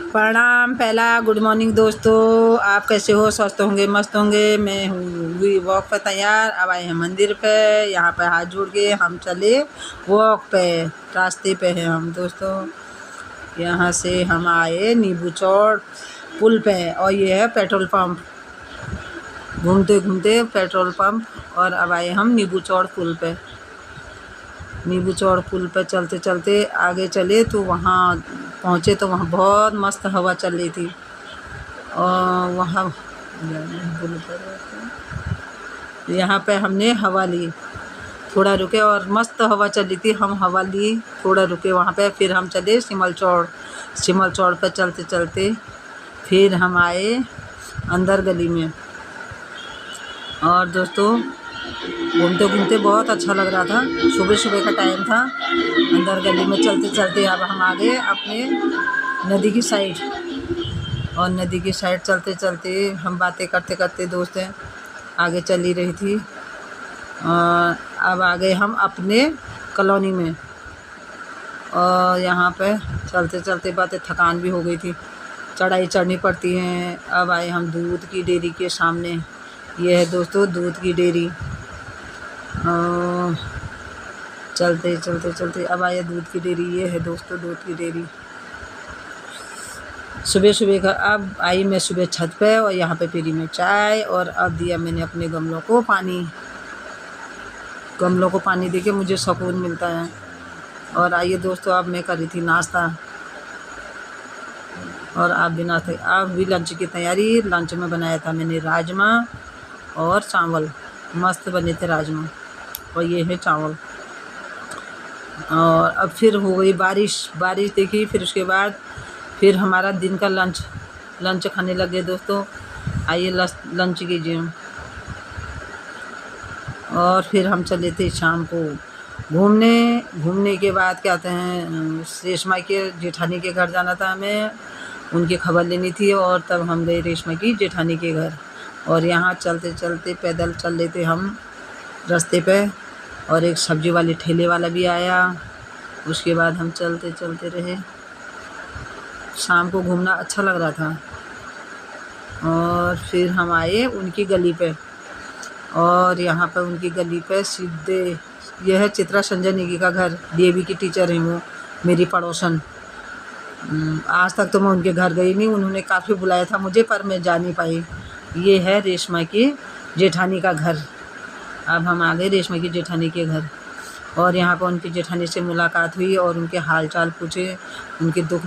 प्रणाम। पहला good morning दोस्तों, आप कैसे हो? स्वस्थ होंगे, मस्त होंगे। मैं हुई वॉक पर तैयार। अब आए हैं मंदिर पे। यहाँ पे हाथ जोड़ के हम चले वॉक पे। रास्ते पे हैं हम दोस्तों। यहाँ से हम आए नींबू चौड़ पुल पे, और ये है पेट्रोल पंप। घूमते घूमते पेट्रोल पंप, और अब आए हम नींबू चौड़ पुल पे। नींबू चौड़ पुल पर चलते चलते आगे चले तो वहाँ पहुँचे तो वहाँ बहुत मस्त हवा चल रही थी। और वहाँ यहाँ पे हमने हवा ली, थोड़ा रुके और मस्त हवा चल रही थी। हम हवा ली, थोड़ा रुके वहाँ पे। फिर हम चले सिमल चौड़ पर चलते चलते फिर हम आए अंदर गली में। और दोस्तों घूमते घूमते बहुत अच्छा लग रहा था। सुबह सुबह का टाइम था। अंदर गली में चलते चलते अब हम आ गए अपने नदी की साइड। और नदी की साइड चलते चलते हम बातें करते करते दोस्त आगे चली रही थी। और अब आ गए हम अपने कॉलोनी में। और यहाँ पे चलते चलते बातें थकान भी हो गई थी, चढ़ाई चढ़नी पड़ती है। अब आए हम दूध की डेयरी के सामने। ये है दोस्तों दूध की डेयरी। चलते चलते चलते अब आए दूध की डेयरी। ये है दोस्तों दूध की डेयरी। सुबह सुबह का अब आई मैं सुबह छत पे, और यहाँ पे पीरी में चाय, और अब दिया मैंने अपने गमलों को पानी। गमलों को पानी दे के मुझे सुकून मिलता है। और आइए दोस्तों, अब मैं कर रही थी नाश्ता, और आप भी नाश्ता, आप भी लंच की तैयारी। लंच में बनाया था मैंने राजमा और चावल। मस्त बने थे राजमा, और ये है चावल। और अब फिर हो गई बारिश देखी। फिर उसके बाद फिर हमारा दिन का लंच खाने लगे दोस्तों। आइए लंच कीजिए। और फिर हम चले थे शाम को घूमने के बाद क्या कहते हैं, रेशमा के जेठानी के घर जाना था हमें। उनकी खबर लेनी थी, और तब हम गए रेशमा की जेठानी के घर। और यहाँ चलते चलते पैदल चल रहे थे हम रास्ते पे, और एक सब्जी वाले ठेले वाला भी आया। उसके बाद हम चलते चलते रहे। शाम को घूमना अच्छा लग रहा था। और फिर हम आए उनकी गली पे। और यहाँ पर उनकी गली पे सीधे यह है चित्रा संजय नेगी का घर। डीएवी की टीचर हैं वो, मेरी पड़ोसन। आज तक तो मैं उनके घर गई नहीं। उन्होंने काफ़ी बुलाया था मुझे, पर मैं जा नहीं पाई। ये है रेशमा की जेठानी का घर। अब हम आ गए रेशमा की जेठानी के घर। और यहाँ पर उनकी जेठानी से मुलाकात हुई, और उनके हाल चाल पूछे, उनके दुख